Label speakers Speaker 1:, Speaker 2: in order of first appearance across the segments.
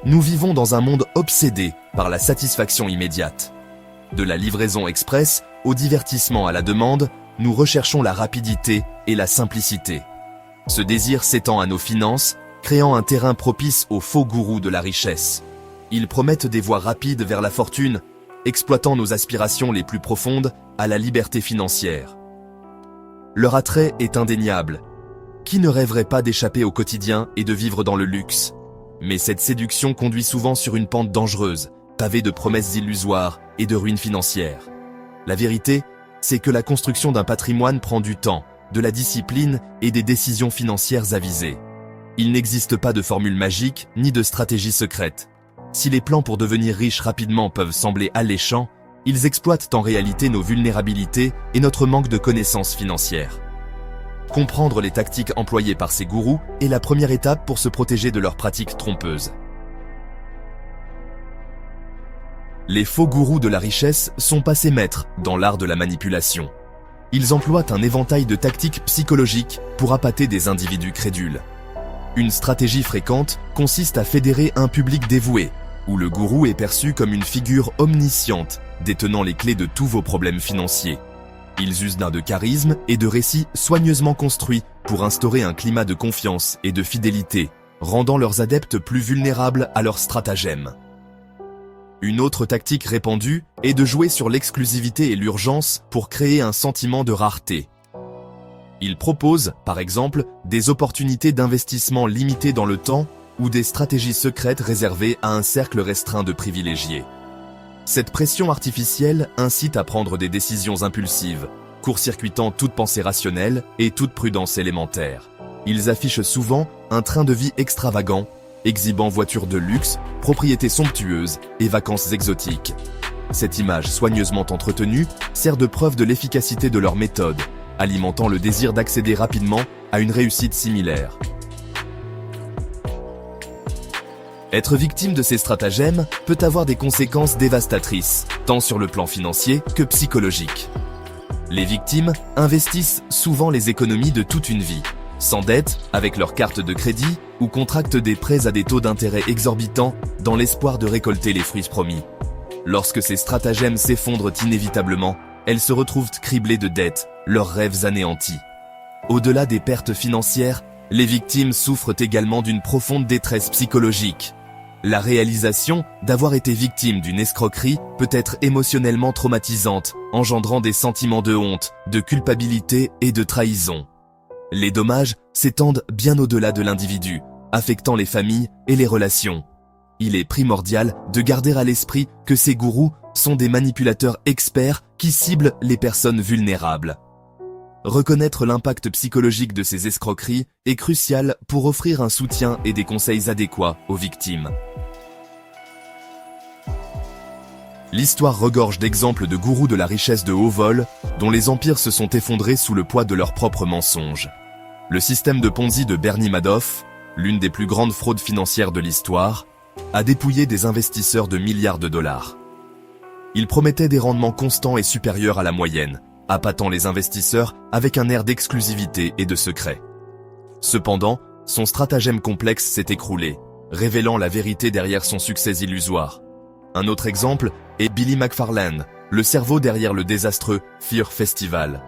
Speaker 1: Nous vivons dans un monde obsédé par la satisfaction immédiate. De la livraison express au divertissement à la demande, nous recherchons la rapidité et la simplicité. Ce désir s'étend à nos finances, créant un terrain propice aux faux gourous de la richesse. Ils promettent des voies rapides vers la fortune, exploitant nos aspirations les plus profondes à la liberté financière. Leur attrait est indéniable. Qui ne rêverait pas d'échapper au quotidien et de vivre dans le luxe? Mais cette séduction conduit souvent sur une pente dangereuse, pavée de promesses illusoires et de ruines financières. La vérité, c'est que la construction d'un patrimoine prend du temps, de la discipline et des décisions financières avisées. Il n'existe pas de formule magique ni de stratégie secrète. Si les plans pour devenir riche rapidement peuvent sembler alléchants, ils exploitent en réalité nos vulnérabilités et notre manque de connaissances financières. Comprendre les tactiques employées par ces gourous est la première étape pour se protéger de leurs pratiques trompeuses. Les faux gourous de la richesse sont passés maîtres dans l'art de la manipulation. Ils emploient un éventail de tactiques psychologiques pour appâter des individus crédules. Une stratégie fréquente consiste à fédérer un public dévoué, où le gourou est perçu comme une figure omnisciente, détenant les clés de tous vos problèmes financiers. Ils usent d'un de charisme et de récits soigneusement construits pour instaurer un climat de confiance et de fidélité, rendant leurs adeptes plus vulnérables à leurs stratagèmes. Une autre tactique répandue est de jouer sur l'exclusivité et l'urgence pour créer un sentiment de rareté. Ils proposent, par exemple, des opportunités d'investissement limitées dans le temps ou des stratégies secrètes réservées à un cercle restreint de privilégiés. Cette pression artificielle incite à prendre des décisions impulsives, court-circuitant toute pensée rationnelle et toute prudence élémentaire. Ils affichent souvent un train de vie extravagant, exhibant voitures de luxe, propriétés somptueuses et vacances exotiques. Cette image soigneusement entretenue sert de preuve de l'efficacité de leur méthode, alimentant le désir d'accéder rapidement à une réussite similaire. Être victime de ces stratagèmes peut avoir des conséquences dévastatrices, tant sur le plan financier que psychologique. Les victimes investissent souvent les économies de toute une vie, s'endettent avec leurs cartes de crédit ou contractent des prêts à des taux d'intérêt exorbitants dans l'espoir de récolter les fruits promis. Lorsque ces stratagèmes s'effondrent inévitablement, elles se retrouvent criblées de dettes, leurs rêves anéantis. Au-delà des pertes financières, les victimes souffrent également d'une profonde détresse psychologique. La réalisation d'avoir été victime d'une escroquerie peut être émotionnellement traumatisante, engendrant des sentiments de honte, de culpabilité et de trahison. Les dommages s'étendent bien au-delà de l'individu, affectant les familles et les relations. Il est primordial de garder à l'esprit que ces gourous sont des manipulateurs experts qui ciblent les personnes vulnérables. Reconnaître l'impact psychologique de ces escroqueries est crucial pour offrir un soutien et des conseils adéquats aux victimes. L'histoire regorge d'exemples de gourous de la richesse de haut vol, dont les empires se sont effondrés sous le poids de leurs propres mensonges. Le système de Ponzi de Bernie Madoff, l'une des plus grandes fraudes financières de l'histoire, a dépouillé des investisseurs de milliards de dollars. Il promettait des rendements constants et supérieurs à la moyenne, appâtant les investisseurs avec un air d'exclusivité et de secret. Cependant, son stratagème complexe s'est écroulé, révélant la vérité derrière son succès illusoire. Un autre exemple est Billy McFarland, le cerveau derrière le désastreux Fear Festival.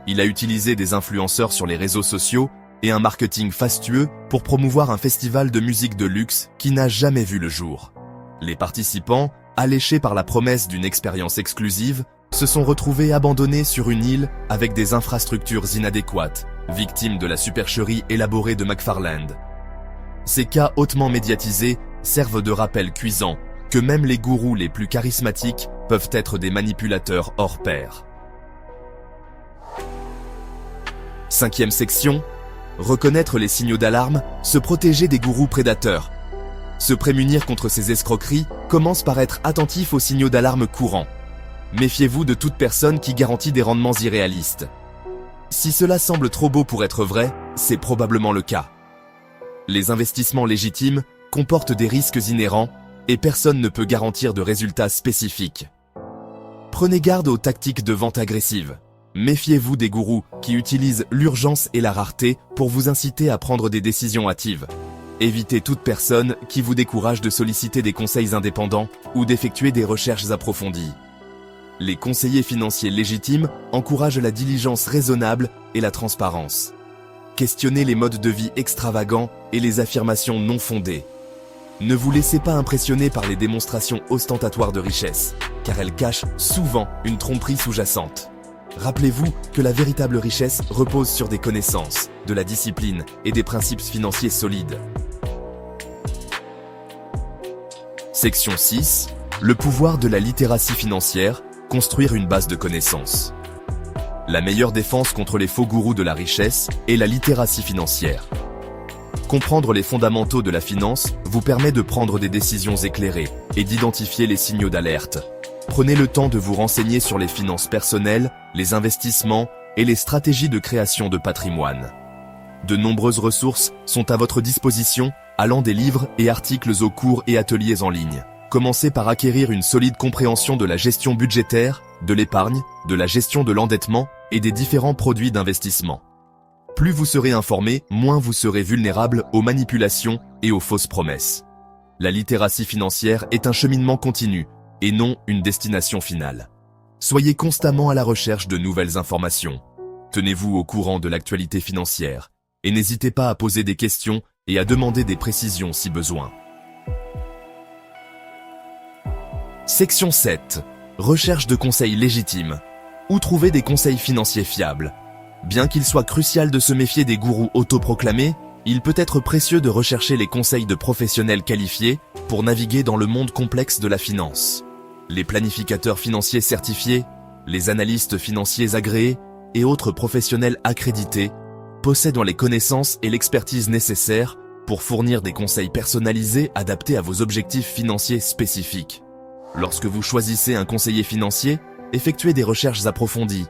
Speaker 1: Il a utilisé des influenceurs sur les réseaux sociaux et un marketing fastueux pour promouvoir un festival de musique de luxe qui n'a jamais vu le jour. Les participants, alléchés par la promesse d'une expérience exclusive, se sont retrouvés abandonnés sur une île avec des infrastructures inadéquates, victimes de la supercherie élaborée de McFarland. Ces cas hautement médiatisés servent de rappel cuisant que même les gourous les plus charismatiques peuvent être des manipulateurs hors pair. 5e section, reconnaître les signaux d'alarme, se protéger des gourous prédateurs. Se prémunir contre ces escroqueries commence par être attentif aux signaux d'alarme courants. Méfiez-vous de toute personne qui garantit des rendements irréalistes. Si cela semble trop beau pour être vrai, c'est probablement le cas. Les investissements légitimes comportent des risques inhérents et personne ne peut garantir de résultats spécifiques. Prenez garde aux tactiques de vente agressive. Méfiez-vous des gourous qui utilisent l'urgence et la rareté pour vous inciter à prendre des décisions hâtives. Évitez toute personne qui vous décourage de solliciter des conseils indépendants ou d'effectuer des recherches approfondies. Les conseillers financiers légitimes encouragent la diligence raisonnable et la transparence. Questionnez les modes de vie extravagants et les affirmations non fondées. Ne vous laissez pas impressionner par les démonstrations ostentatoires de richesse, car elles cachent souvent une tromperie sous-jacente. Rappelez-vous que la véritable richesse repose sur des connaissances, de la discipline et des principes financiers solides. Section 6. Le pouvoir de la littératie financière, construire une base de connaissances. La meilleure défense contre les faux gourous de la richesse est la littératie financière. Comprendre les fondamentaux de la finance vous permet de prendre des décisions éclairées et d'identifier les signaux d'alerte. Prenez le temps de vous renseigner sur les finances personnelles, les investissements et les stratégies de création de patrimoine. De nombreuses ressources sont à votre disposition, allant des livres et articles aux cours et ateliers en ligne. Commencez par acquérir une solide compréhension de la gestion budgétaire, de l'épargne, de la gestion de l'endettement et des différents produits d'investissement. Plus vous serez informé, moins vous serez vulnérable aux manipulations et aux fausses promesses. La littératie financière est un cheminement continu et non une destination finale. Soyez constamment à la recherche de nouvelles informations. Tenez-vous au courant de l'actualité financière et n'hésitez pas à poser des questions et à demander des précisions si besoin. Section 7. Recherche de conseils légitimes. Où trouver des conseils financiers fiables? Bien qu'il soit crucial de se méfier des gourous autoproclamés, il peut être précieux de rechercher les conseils de professionnels qualifiés pour naviguer dans le monde complexe de la finance. Les planificateurs financiers certifiés, les analystes financiers agréés et autres professionnels accrédités possèdent les connaissances et l'expertise nécessaires pour fournir des conseils personnalisés adaptés à vos objectifs financiers spécifiques. Lorsque vous choisissez un conseiller financier, effectuez des recherches approfondies,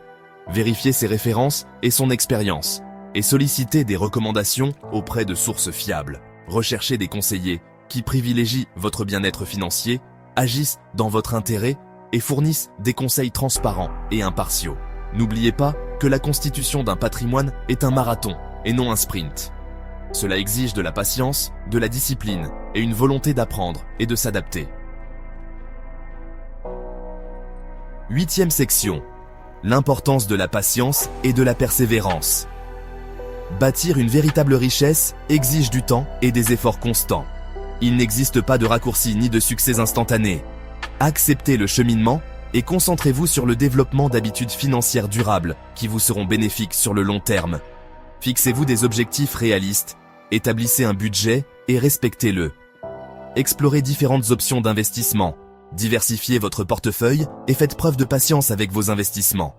Speaker 1: vérifiez ses références et son expérience, et sollicitez des recommandations auprès de sources fiables. Recherchez des conseillers qui privilégient votre bien-être financier, agissent dans votre intérêt et fournissent des conseils transparents et impartiaux. N'oubliez pas que la constitution d'un patrimoine est un marathon et non un sprint. Cela exige de la patience, de la discipline et une volonté d'apprendre et de s'adapter. 8e section. L'importance de la patience et de la persévérance. Bâtir une véritable richesse exige du temps et des efforts constants. Il n'existe pas de raccourci ni de succès instantané. Acceptez le cheminement et concentrez-vous sur le développement d'habitudes financières durables qui vous seront bénéfiques sur le long terme. Fixez-vous des objectifs réalistes, établissez un budget et respectez-le. Explorez différentes options d'investissement. Diversifiez votre portefeuille et faites preuve de patience avec vos investissements.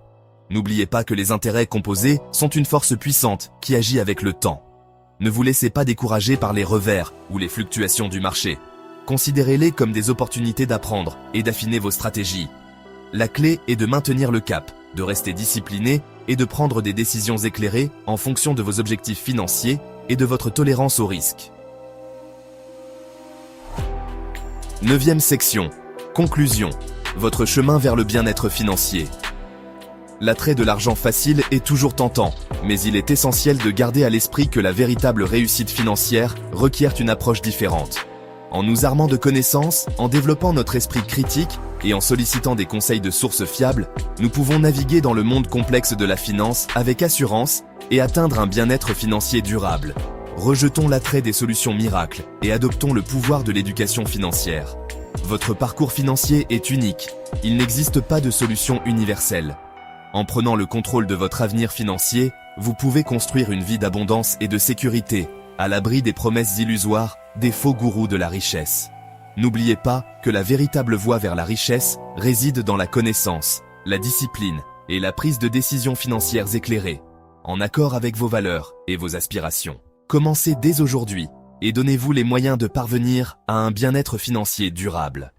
Speaker 1: N'oubliez pas que les intérêts composés sont une force puissante qui agit avec le temps. Ne vous laissez pas décourager par les revers ou les fluctuations du marché. Considérez-les comme des opportunités d'apprendre et d'affiner vos stratégies. La clé est de maintenir le cap, de rester discipliné et de prendre des décisions éclairées en fonction de vos objectifs financiers et de votre tolérance au risque. 9e section. Conclusion. Votre chemin vers le bien-être financier. L'attrait de l'argent facile est toujours tentant, mais il est essentiel de garder à l'esprit que la véritable réussite financière requiert une approche différente. En nous armant de connaissances, en développant notre esprit critique et en sollicitant des conseils de sources fiables, nous pouvons naviguer dans le monde complexe de la finance avec assurance et atteindre un bien-être financier durable. Rejetons l'attrait des solutions miracles et adoptons le pouvoir de l'éducation financière. Votre parcours financier est unique. Il n'existe pas de solution universelle. En prenant le contrôle de votre avenir financier, vous pouvez construire une vie d'abondance et de sécurité, à l'abri des promesses illusoires des faux gourous de la richesse. N'oubliez pas que la véritable voie vers la richesse réside dans la connaissance, la discipline et la prise de décisions financières éclairées, en accord avec vos valeurs et vos aspirations. Commencez dès aujourd'hui et donnez-vous les moyens de parvenir à un bien-être financier durable.